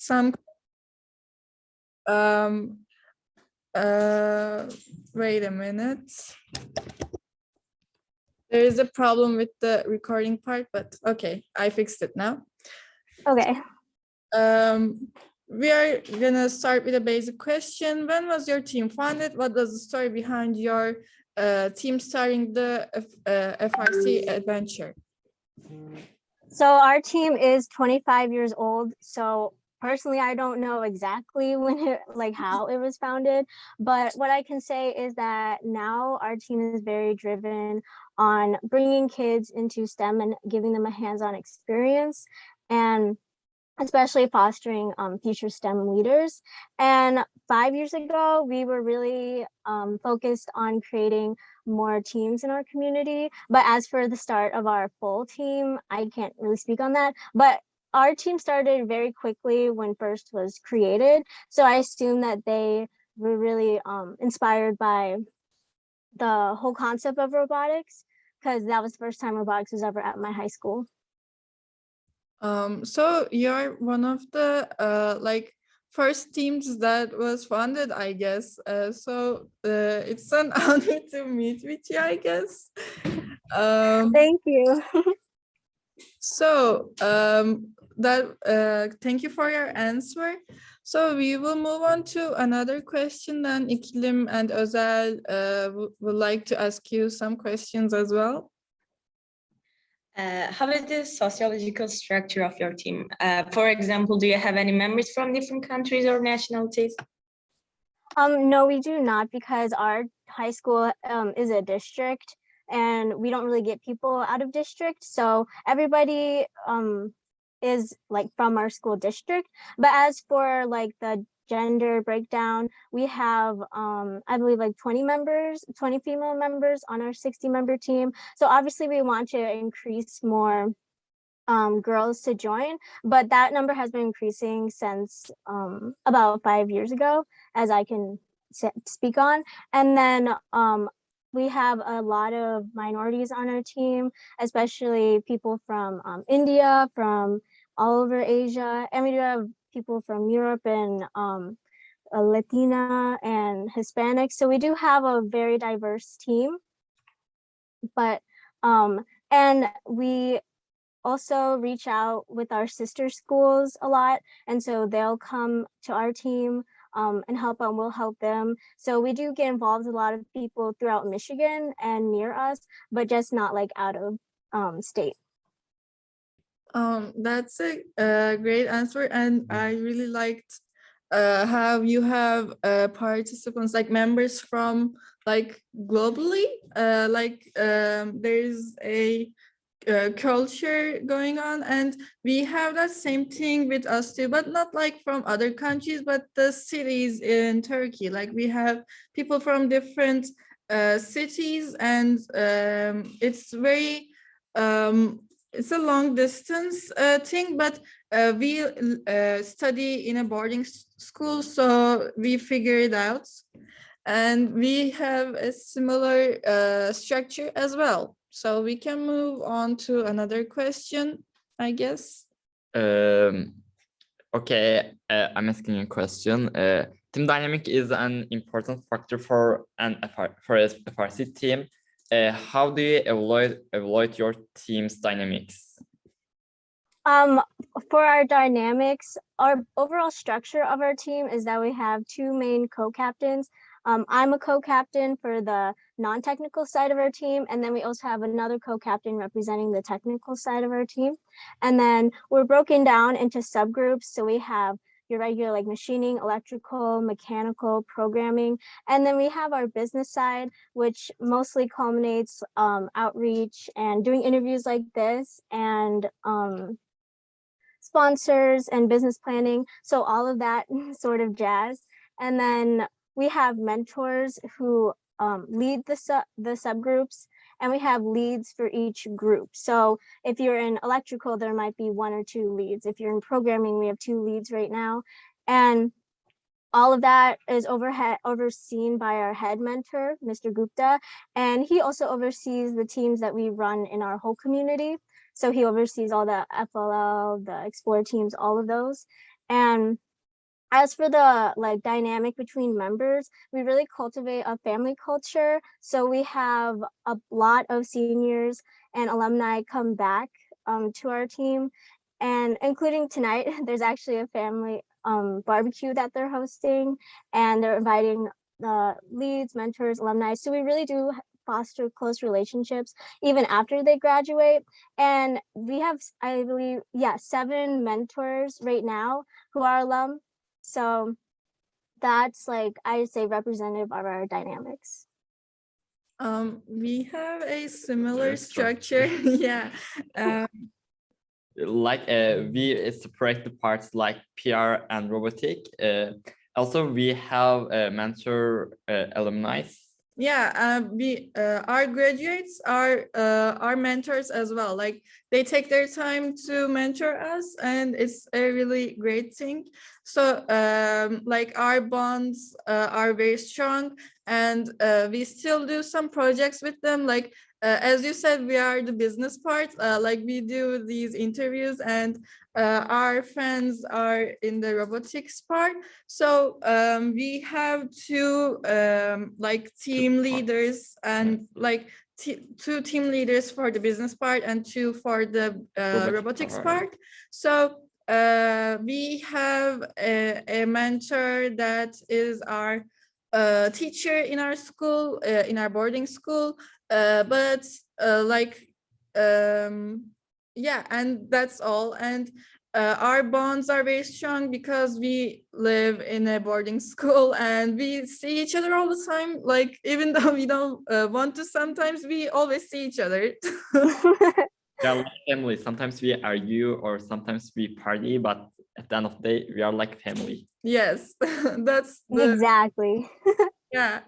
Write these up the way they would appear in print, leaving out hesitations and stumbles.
some wait a minute. There is a problem with the recording part, but okay, I fixed it now. Okay. We are gonna start with a basic question. When was your team founded? What was the story behind your team starting the FRC adventure? So our team is 25 years old. So personally, I don't know exactly when how it was founded, but what I can say is that now our team is very driven on bringing kids into STEM and giving them a hands-on experience, and especially fostering future STEM leaders. And 5 years ago, we were really focused on creating more teams in our community. But as for the start of our full team, I can't really speak on that. But our team started very quickly when FIRST was created. So I assume that they were really inspired by the whole concept of robotics, because that was the first time robotics was ever at my high school. So you're one of the first teams that was founded, I guess. So it's an honor to meet with you, I guess. Thank you. So thank you for your answer. So we will move on to another question. Then İklim and Özel would like to ask you some questions as well. How is the sociological structure of your team? For example, do you have any members from different countries or nationalities? No, we do not, because our high school is a district and we don't really get people out of district. So everybody is from our school district. But as for the gender breakdown, we have I believe 20 female members on our 60-member team. So obviously we want to increase more girls to join, but that number has been increasing since about 5 years ago, as I can speak on. And then we have a lot of minorities on our team, especially people from India, from all over Asia, and we do have people from Europe and Latina and Hispanic. So we do have a very diverse team. But and we also reach out with our sister schools a lot, and so they'll come to our team and help, and we'll help them. So we do get involved with a lot of people throughout Michigan and near us, but just not out of state. That's a great answer, and I really liked how you have participants, members from globally. There's a culture going on, and we have that same thing with us too, but not from other countries, but the cities in Turkey. We have people from different cities, and it's very it's a long distance thing, but we study in a boarding school, so we figure it out, and we have a similar structure as well. So we can move on to another question, I guess. Okay, I'm asking a question. Team dynamic is an important factor for a FRC team. How do you evaluate your team's dynamics? For our dynamics, our overall structure of our team is that we have two main co-captains. I'm a co-captain for the non-technical side of our team, and then we also have another co-captain representing the technical side of our team. And then we're broken down into subgroups. So we have your regular machining, electrical, mechanical, programming, and then we have our business side, which mostly culminates outreach and doing interviews like this, and sponsors and business planning. So all of that sort of jazz. And then we have mentors who lead the subgroups, and we have leads for each group. So if you're in electrical, there might be 1 or 2 leads. If you're in programming, we have 2 leads right now. And all of that is overseen by our head mentor, Mr. Gupta, and he also oversees the teams that we run in our whole community. So he oversees all the FLL, the Explore teams, all of those. And as for the like dynamic between members, we really cultivate a family culture. So we have a lot of seniors and alumni come back to our team, and including tonight, there's actually a family barbecue that they're hosting, and they're inviting the leads, mentors, alumni. So we really do foster close relationships even after they graduate. And we have, I believe, 7 mentors right now who are alum. So that's like, I'd say, representative of our dynamics. We have a similar Very structure. Yeah. Like we separate the parts like PR and robotic. Also, we have mentor alumni. Yeah, our graduates are our mentors as well. Like they take their time to mentor us, and it's a really great thing. So like our bonds are very strong, and we still do some projects with them. Like as you said, we are the business part. Like we do these interviews, and our friends are in the robotics part. So we have 2 like team leaders, and like 2 team leaders for the business part and 2 for the robotics part. So we have a mentor that is our teacher in our school, in our boarding school, but like yeah, and that's all. And our bonds are very strong because we live in a boarding school and we see each other all the time. Like even though we don't want to, sometimes we always see each other. We are like family. Sometimes we argue or sometimes we party, but at the end of the day, we are like family. Yes, that's the Exactly. yeah.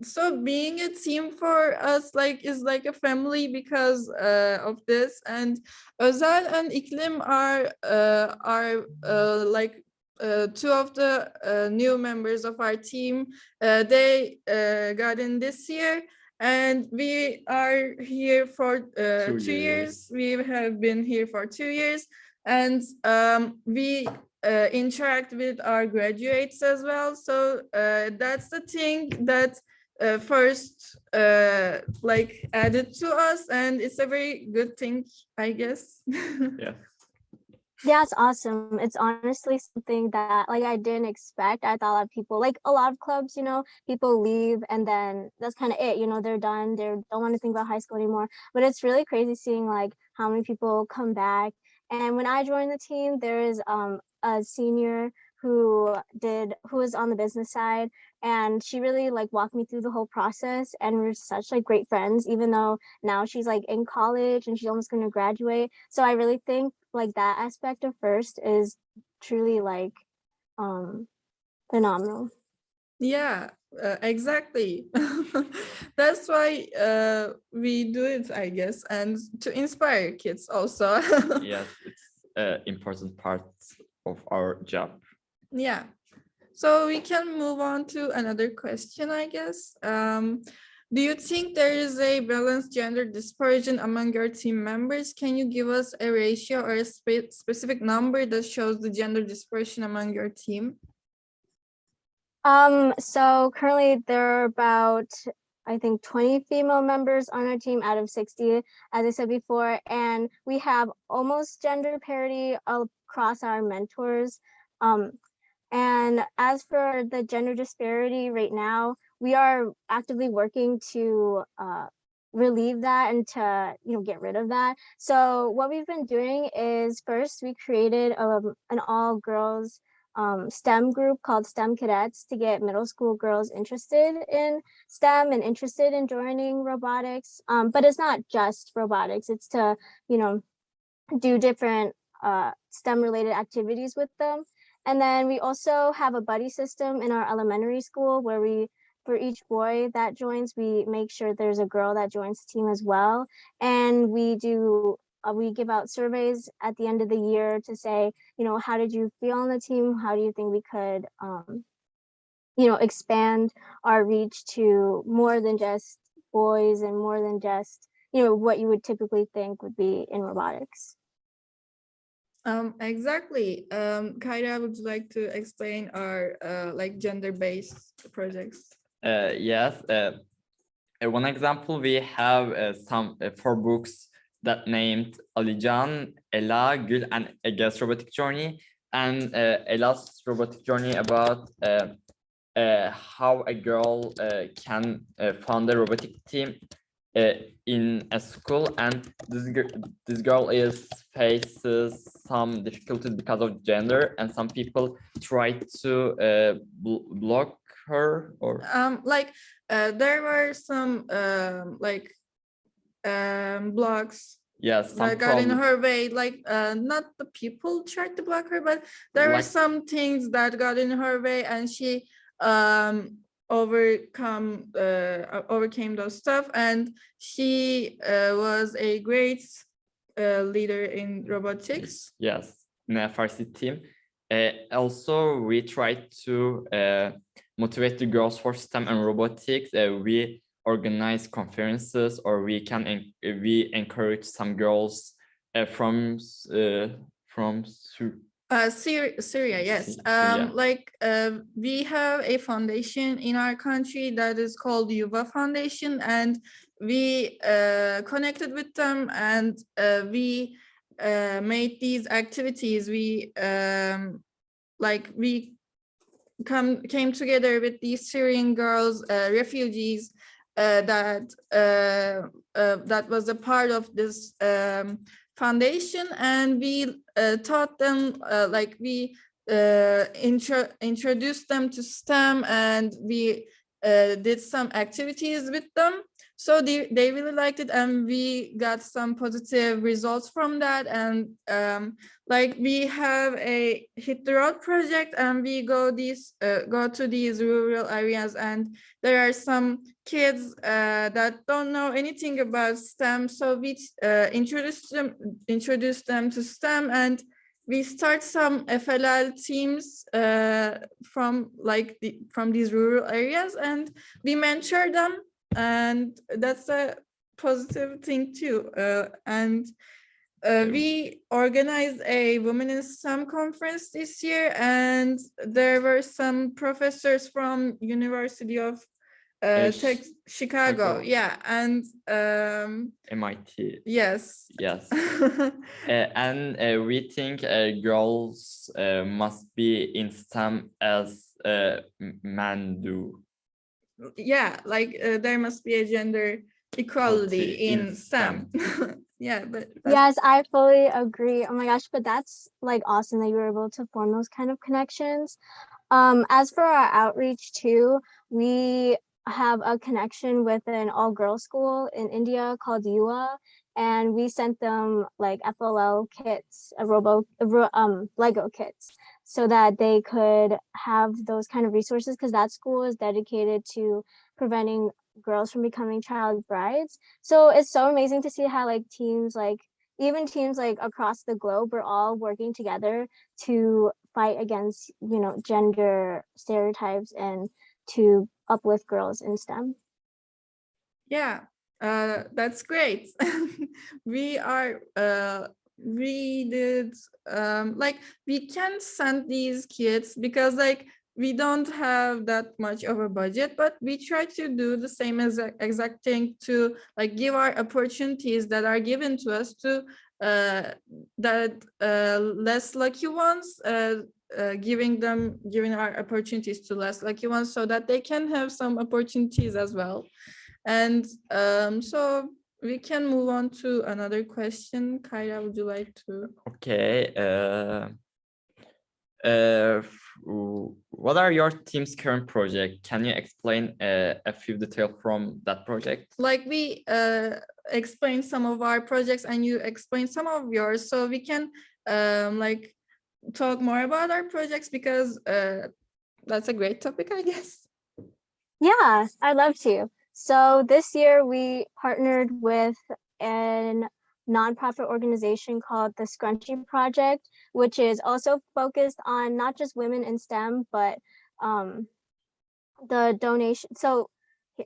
So being a team for us like is like a family because of this. And Özel and İklim are like 2 of the new members of our team. They got in this year, and we are here for 2 years. We have been here for 2 years, and we interact with our graduates as well. So that's the thing that first like added to us, and it's a very good thing, I guess. Yeah. Yeah, it's awesome. It's honestly something that like I didn't expect. I thought a lot of people, like a lot of clubs, people leave and then that's kind of it, they're done. They don't want to think about high school anymore. But it's really crazy seeing like how many people come back. And when I joined the team, there is a senior who was on the business side, and she really like walked me through the whole process, and we're such like great friends, even though now she's like in college and she's almost going to graduate. So I really think like that aspect of first is truly like phenomenal. Yeah, exactly. That's why we do it, I guess, and to inspire kids also. Yes, it's important part of our job. Yeah. So we can move on to another question, I guess. Do you think there is a balanced gender dispersion among your team members? Can you give us a ratio or a specific number that shows the gender dispersion among your team? So currently there are about, I think, 20 female members on our team out of 60, as I said before, and we have almost gender parity across our mentors. And as for the gender disparity right now, we are actively working to relieve that and to get rid of that. So what we've been doing is first we created an all girls STEM group called STEM Cadets to get middle school girls interested in STEM and interested in joining robotics. But it's not just robotics, it's to do different STEM related activities with them. And then we also have a buddy system in our elementary school where for each boy that joins, we make sure there's a girl that joins the team as well. And we give out surveys at the end of the year to say, how did you feel on the team? How do you think we could, expand our reach to more than just boys and more than just, what you would typically think would be in robotics. Exactly. Kyra, would you like to explain our like gender-based projects? Yes. One example, we have some 4 books that named Alican, Ela, Gül, and Ege's robotic journey, and Ela's robotic journey about how a girl can found a robotic team in a school, and this girl is faces some difficulties because of gender, and some people try to block her or Like there were some blocks yes, some that got in problem her way, like not the people tried to block her, but there were like some things that got in her way, and she overcame those stuff, and she was a great leader in robotics. yes, in a Farsi team. Also, we try to motivate the girls for STEM and robotics. We organize conferences, or we encourage some girls from Syria, yes. Syria. Like we have a foundation in our country that is called Yuva Foundation, and we connected with them, and we made these activities. We came together with these Syrian girls, refugees, that was a part of this foundation, and we taught them, we introduced them to STEM, and we did some activities with them. So they really liked it, and we got some positive results from that. And like we have a hit the road project, and we go to these rural areas, and there are some kids that don't know anything about STEM, so we introduce them to STEM, and we start some FLL teams from these rural areas, and we mentor them, and that's a positive thing too. And we organized a Women in STEM conference this year, and there were some professors from University of Chicago. Chicago. Yeah, and MIT. yes. Yes. And we think girls must be in STEM as men do. Yeah, like there must be a gender equality in STEM. Yeah, but Yes, I fully agree. Oh my gosh, but that's like awesome that you were able to form those kind of connections. As for our outreach too, we have a connection with an all-girls school in India called UA, and we sent them like FLL kits, Lego kits, so that they could have those kind of resources, because that school is dedicated to preventing girls from becoming child brides. So it's so amazing to see how like teams like even teams like across the globe are all working together to fight against, you know, gender stereotypes and to uplift girls in STEM. yeah, that's great. We are we did like we can send these kids because like we don't have that much of a budget, but we try to do the same exact thing to like give our opportunities that are given to us to that less lucky ones, giving our opportunities to less lucky ones, so that they can have some opportunities as well. And so we can move on to another question. Kyra, would you like to? Okay. What are your team's current project? Can you explain a few details from that project? Like we explain some of our projects, and you explain some of yours, so we can like talk more about our projects, because that's a great topic, I guess. Yeah, I'd love to. So this year we partnered with a nonprofit organization called the Scrunchie Project, which is also focused on not just women in STEM, but the donation. So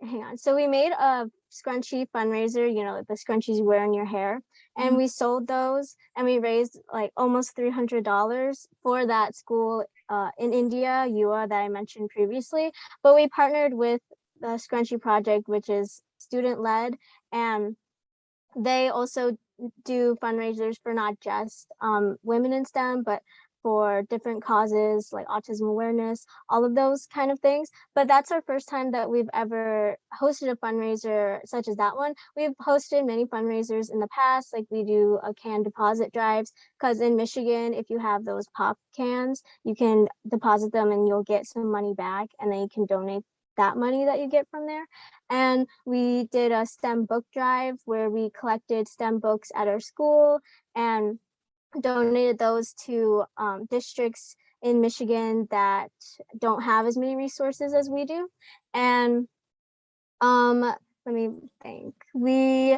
hang on. So we made a scrunchie fundraiser, you know, the scrunchies you wear in your hair, and we sold those, and we raised like almost $300 for that school in India, UA, that I mentioned previously. But we partnered with the Scrunchie Project, which is student-led, and they also do fundraisers for not just women in STEM, but for different causes like autism awareness, all of those kind of things. But that's our first time that we've ever hosted a fundraiser such as that one. We've hosted many fundraisers in the past, like we do a can deposit drives, because in Michigan, if you have those pop cans, you can deposit them and you'll get some money back, and then you can donate that money that you get from there. And we did a STEM book drive where we collected STEM books at our school and donated those to districts in Michigan that don't have as many resources as we do. And let me think. We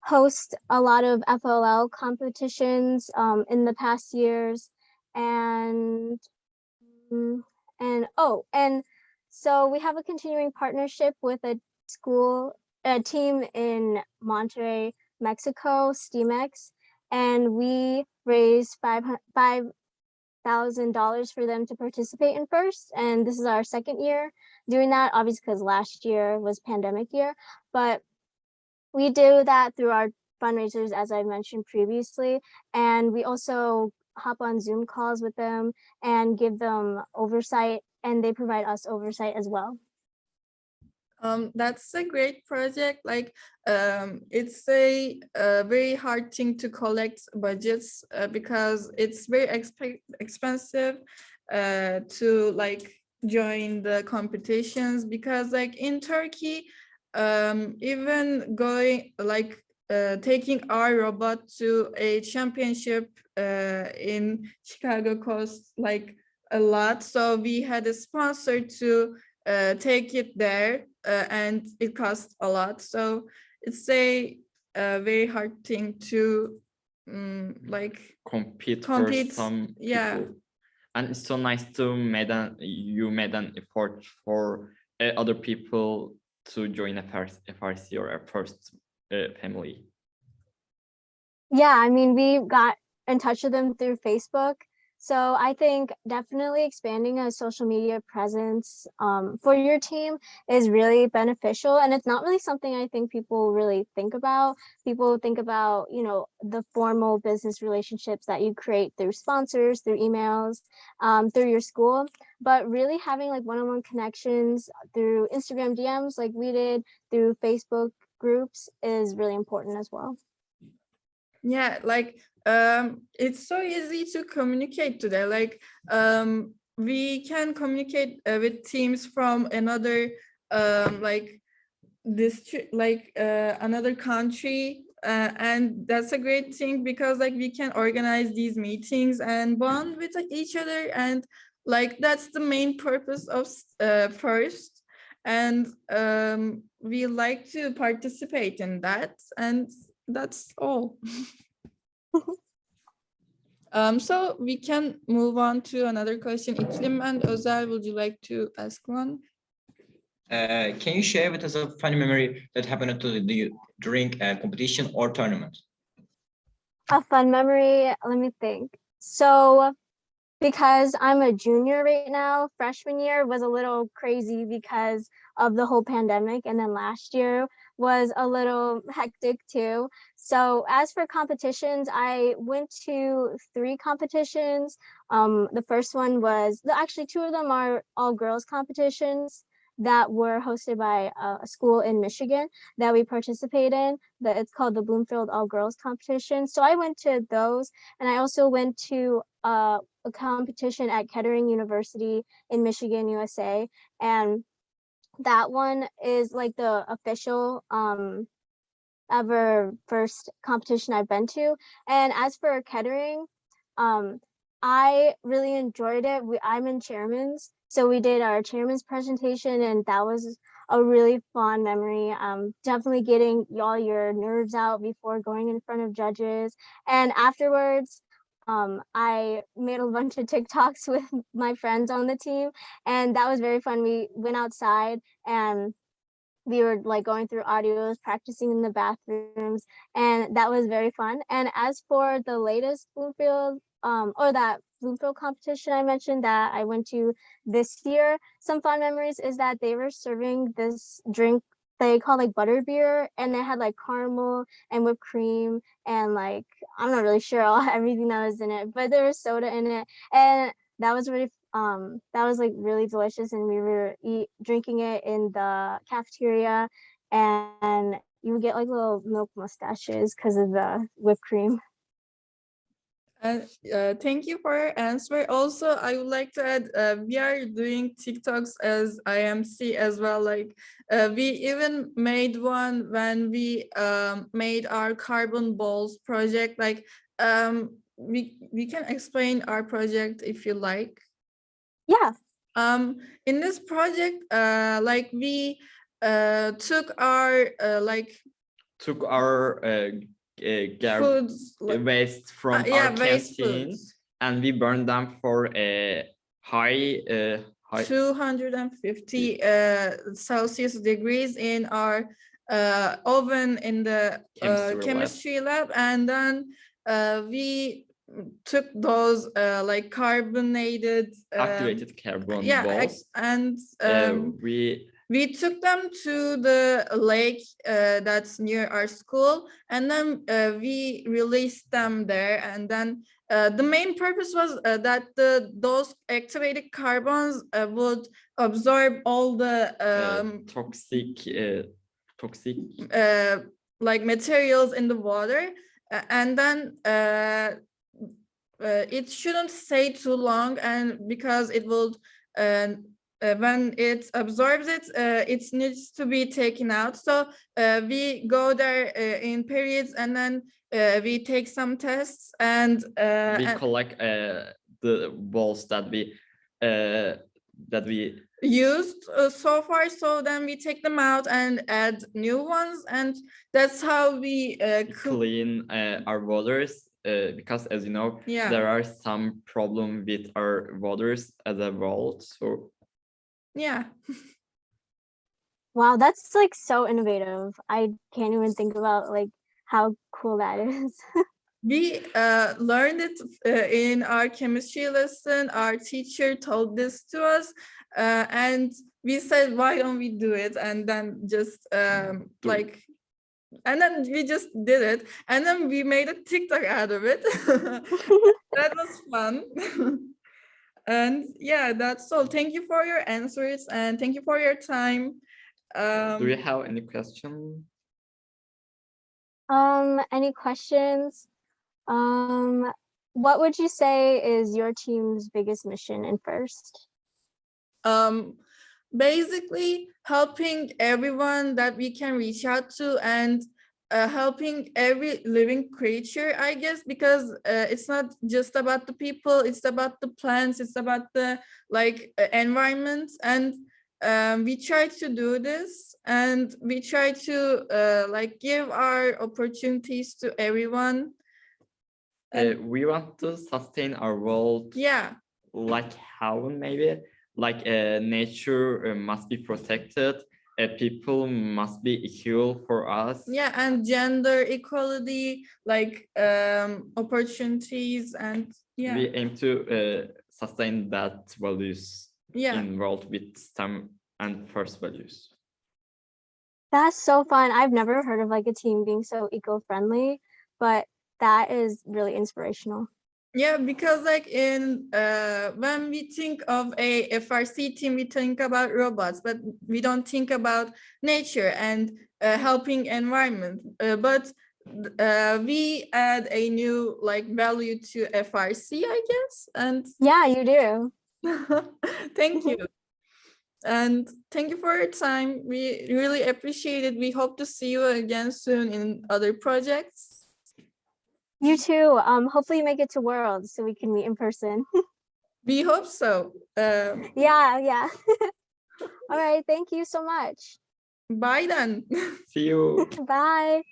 host a lot of FLL competitions in the past years, and so we have a continuing partnership with a team in Monterrey, Mexico, STEAMX, and we raised $5,000 for them to participate in first. And this is our second year doing that, obviously because last year was pandemic year, but we do that through our fundraisers, as I mentioned previously. And we also hop on Zoom calls with them and give them oversight, and they provide us oversight as well. That's a great project. Like, it's a very hard thing to collect budgets because it's very expensive to like join the competitions, because like in Turkey, even going like taking our robot to a championship in Chicago costs like a lot. So we had a sponsor to take it there, and it costs a lot. So it's a very hard thing to like compete for some yeah. people. And it's so nice to you made an effort for other people to join a FRC or a first family. Yeah, I mean, we got in touch with them through Facebook. So I think definitely expanding a social media presence for your team is really beneficial. And it's not really something I think people really think about. People think about, you know, the formal business relationships that you create through sponsors, through emails, through your school. But really having like one-on-one connections through Instagram DMs like we did, through Facebook groups is really important as well. Yeah, like it's so easy to communicate today. Like we can communicate with teams from another like district, like another country, and that's a great thing, because like we can organize these meetings and bond with each other, and like that's the main purpose of first. And we like to participate in that, and that's all. So we can move on to another question. İklim and Özel, would you like to ask one? Can you share with us a funny memory that happened to you during a competition or tournament? A fun memory, let me think. So because I'm a junior right now, freshman year was a little crazy because of the whole pandemic, and then last year was a little hectic too. So as for competitions, I went to 3 competitions. The first one was, actually 2 of them are all girls competitions that were hosted by a school in Michigan that we participate in. It's called the Bloomfield All Girls Competition. So I went to those, and I also went to a competition at Kettering University in Michigan, USA. And that one is like the official ever first competition I've been to. And as for Kettering, I really enjoyed it. I'm in chairman's, so we did our chairman's presentation, and that was a really fun memory. Definitely getting all your nerves out before going in front of judges. And afterwards, I made a bunch of TikToks with my friends on the team, and that was very fun. We went outside and we were like going through audios, practicing in the bathrooms, and that was very fun. And as for the latest Bloomfield, or that Bloomfield competition I mentioned that I went to this year, some fun memories is that they were serving this drink they call like butter beer, and it had like caramel and whipped cream and like I'm not really sure all everything that was in it, but there was soda in it, and that was really that was like really delicious, and we were drinking it in the cafeteria, and you would get like little milk mustaches because of the whipped cream. Thank you for your answer. Also, I would like to add, we are doing TikToks as IMC as well. Like, we even made one when we made our carbon balls project. Like, we can explain our project if you like. Yeah. In this project, like we took our foods, waste from our canteens, and we burned them for a high 250 Celsius degrees in our oven in the chemistry lab, and then we took those like carbonated activated carbon balls, and we took them to the lake that's near our school, and then we released them there. And then the main purpose was that those activated carbons would absorb all the toxic like materials in the water, and then it shouldn't stay too long, and because it will when it absorbs it, it needs to be taken out. So we go there in periods, and then we take some tests, and we collect the balls that we used so far. So then we take them out and add new ones, and that's how we clean our waters. Because as you know, there are some problem with our waters as a world. So yeah. Wow, that's like so innovative. I can't even think about like how cool that is. We learned it in our chemistry lesson. Our teacher told this to us, and we said, why don't we do it? And then just like, and then we just did it, and then we made a TikTok out of it. That was fun. And yeah, that's all. Thank you for your answers, and thank you for your time. Do you have any questions? Any questions? What would you say is your team's biggest mission and first? Basically helping everyone that we can reach out to, and helping every living creature, I guess, because it's not just about the people, it's about the plants, it's about the like environment. And we try to do this, and we try to like give our opportunities to everyone. We want to sustain our world. Yeah. Like how maybe like nature must be protected. People must be equal for us. Yeah, and gender equality, like opportunities, and yeah. We aim to sustain that values in world with STEM and first values. That's so fun. I've never heard of like a team being so eco-friendly, but that is really inspirational. Yeah, because like in when we think of a FRC team, we think about robots, but we don't think about nature and helping environment. But we add a new like value to FRC, I guess. And yeah, you do. Thank you. And thank you for your time. We really appreciate it. We hope to see you again soon in other projects. You too. Hopefully you make it to Worlds so we can meet in person. We hope so. Yeah. All right. Thank you so much. Bye then. See you. Bye.